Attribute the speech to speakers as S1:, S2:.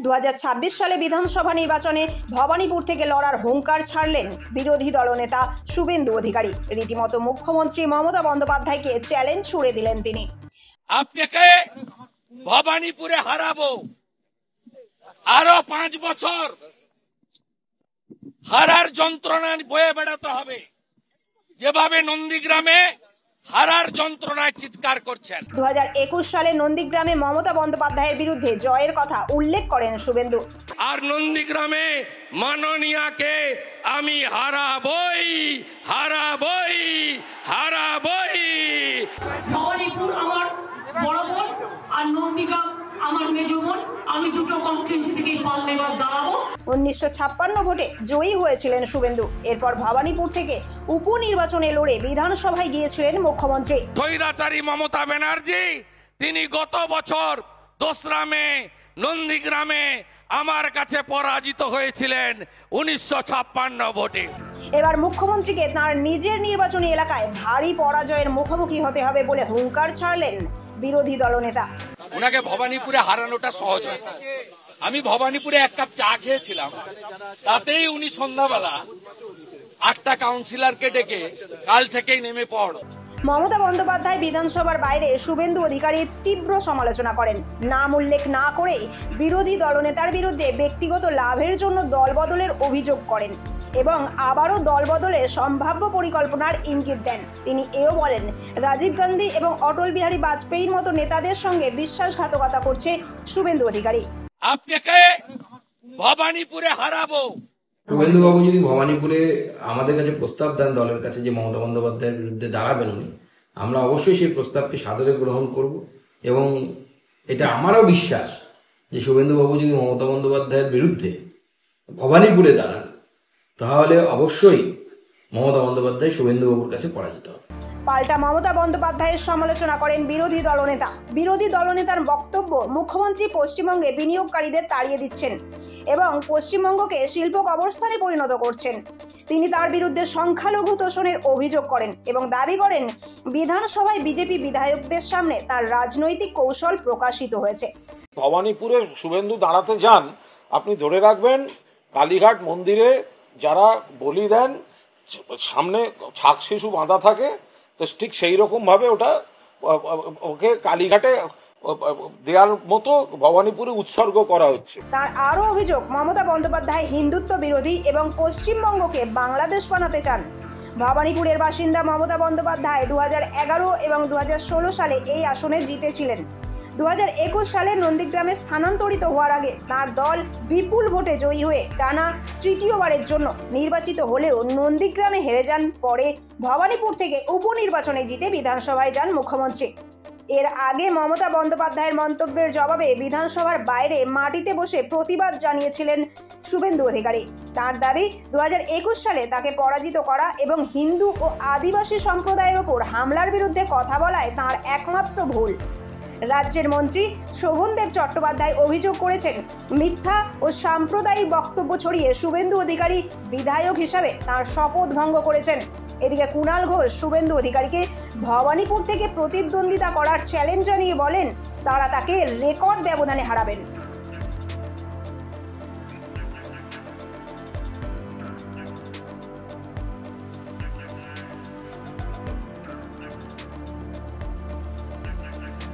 S1: 2026 সালে বিধানসভা নির্বাচনে ভবানীপুর থেকে লড়ার হুঙ্কার ছাড়লেন বিরোধী দলনেতা শুভেন্দু অধিকারী। রীতিমতো মুখ্যমন্ত্রী মমতা বন্দ্যোপাধ্যায়কে চ্যালেঞ্জ ছুড়ে দিলেন তিনি।
S2: আপনাকে ভবানীপুরে হারাবো, আরো 5 বছর হারার যন্ত্রণা বয়ে বেড়াতে হবে, যেভাবে নন্দীগ্রামে হারার যন্ত্রণায় চিৎকার করছেন।
S1: 2021 সালে নন্দীগ্রামে মমতা বন্দ্যোপাধ্যায়ের বিরুদ্ধে জয়ের কথা উল্লেখ করেন শুভেন্দু।
S2: আর নন্দীগ্রামে মাননীয়াকে আমি হারাবই হারাবই হারাবই।
S3: ভবানীপুর আমার বড় বোন আর নন্দীগ্রাম আমার মেজ বোন, আমি দুটো কনস্টিটিউয়েন্সি থেকেই পারলে এবার দাঁড়াবো।
S1: 1956 ভোটে জয়ী হয়েছিলেন শুভেন্দু। এরপর ভবানীপুর থেকে উপনির্বাচনে লড়ে বিধানসভায় গিয়েছিলেন মুখ্যমন্ত্রী।
S2: স্বৈরাচারী মমতা ব্যানার্জি তিনি গত বছর 2রা মে নন্দীগ্রামে আমার কাছে পরাজিত হয়েছিলেন 1956 ভোটে।
S1: এবার মুখ্যমন্ত্রীকে তার নিজের নির্বাচনী এলাকায় ভারী পরাজয়ের মুখোমুখি হতে হবে বলে হুঙ্কার ছাড়লেন বিরোধী দলনেতা।
S2: ওনাকে ভবানীপুরে হারানোটা সহজ হয়। আমি ভবানীপুরে 1 কাপ চা খেয়েছিলাম, তাতেই উনি সন্ধ্যাবেলা 8টা কাউন্সিলরকে ডেকে কাল থেকেই নেমে পড়।
S1: মমতা বন্দ্যোপাধ্যায় বিধানসভার বাইরে শুভেন্দু অধিকারীর তীব্র সমালোচনা করেন। নাম উল্লেখ না করে বিরোধী দলনেতার বিরুদ্ধে ব্যক্তিগত লাভের জন্য দলবদলের অভিযোগ করেন এবং আবারও দলবদলের সম্ভাব্য পরিকল্পনার ইঙ্গিত দেন। তিনি এও বলেন, রাজীব গান্ধী এবং অটল বিহারী বাজপেয়ীর মতো নেতাদের সঙ্গে বিশ্বাসঘাতকতা করছে শুভেন্দু অধিকারী।
S2: আপনাকে ভবানীপুরে হারাবো।
S4: শুভেন্দু বাবু যদি ভবানীপুরে আমাদের কাছে প্রস্তাব দেন দলের কাছে যে মমতা বন্দ্যোপাধ্যায়ের বিরুদ্ধে দাঁড়াবেন উনি, আমরা অবশ্যই সেই প্রস্তাবকে সাদরে গ্রহণ করব এবং এটা আমারও বিশ্বাস যে শুভেন্দু বাবু যদি মমতা বন্দ্যোপাধ্যায়ের বিরুদ্ধে ভবানীপুরে দাঁড়ান তাহলে অবশ্যই মমতা বন্দ্যোপাধ্যায় শুভেন্দু বাবুর কাছে পরাজিত হবে।
S1: পাল্টা মমতা বন্দ্যোপাধ্যায়ের সমালোচনা করেন বিরোধী দলনেতা। বিরোধী দলনেতার বক্তব্য, মুখ্যমন্ত্রী পশ্চিমবঙ্গে বিনিয়োগকারীদের তাড়িয়ে দিচ্ছেন এবং পশ্চিমবঙ্গকে শিল্প কবরস্থানে পরিণত করছেন। তিনি তার বিরুদ্ধে সংখ্যালঘু তোষণের অভিযোগ করেন এবং দাবি করেন বিধানসভায় বিজেপি বিধায়কদের সামনে তার রাজনৈতিক কৌশল প্রকাশিত হয়েছে।
S5: ভবানীপুরে শুভেন্দু দাঁড়াতে যান, আপনি ধরে রাখবেন কালীঘাট মন্দিরে যারা বলি দেন সামনে ছাগ শিশু বাঁধা থাকে, তো ঠিক সেই রকম ভাবে ওকে কালীঘাটে দেওয়ার মতো ভবানীপুরে উৎসর্গ করা হচ্ছে।
S1: তার আরও অভিযোগ, মমতা বন্দ্যোপাধ্যায় হিন্দুত্ব বিরোধী এবং পশ্চিমবঙ্গকে বাংলাদেশ বানাতে চান। ভবানীপুরের বাসিন্দা মমতা বন্দ্যোপাধ্যায় 2011 এবং 2016 সালে এই আসনে জিতেছিলেন। 2021 সালে নন্দীগ্রামে স্থানান্তরিত হওয়ার আগে তার দল বিপুল ভোটে জয়ী হয়ে টানা তৃতীয়বারের জন্য নির্বাচিত হলেও নন্দীগ্রামে হেরে যান। পরে ভবানীপুর থেকে উপনির্বাচনে জিতে বিধানসভায় যান মুখ্যমন্ত্রী। এর আগে মমতা বন্দ্যোপাধ্যায়ের মন্তব্যের জবাবে বিধানসভার বাইরে মাটিতে বসে প্রতিবাদ জানিয়েছিলেন শুভেন্দু অধিকারী। তার দাবি, 2021 সালে তাকে পরাজিত করা এবং হিন্দু ও আদিবাসী সম্প্রদায়ের ওপর হামলার বিরুদ্ধে কথা বলায় তাঁর একমাত্র ভুল। রাজ্যের মন্ত্রী শোভনদেব চট্টোপাধ্যায় অভিযোগ করেছেন, মিথ্যা ও সাম্প্রদায়িক বক্তব্য ছড়িয়ে শুভেন্দু অধিকারী বিধায়ক হিসাবে তাঁর শপথ ভঙ্গ করেছেন। এদিকে কুণাল ঘোষ শুভেন্দু অধিকারীকে ভবানীপুর থেকে প্রতিদ্বন্দ্বিতা করার চ্যালেঞ্জ জানিয়ে বলেন তারা তাকে রেকর্ড ব্যবধানে হারাবেন।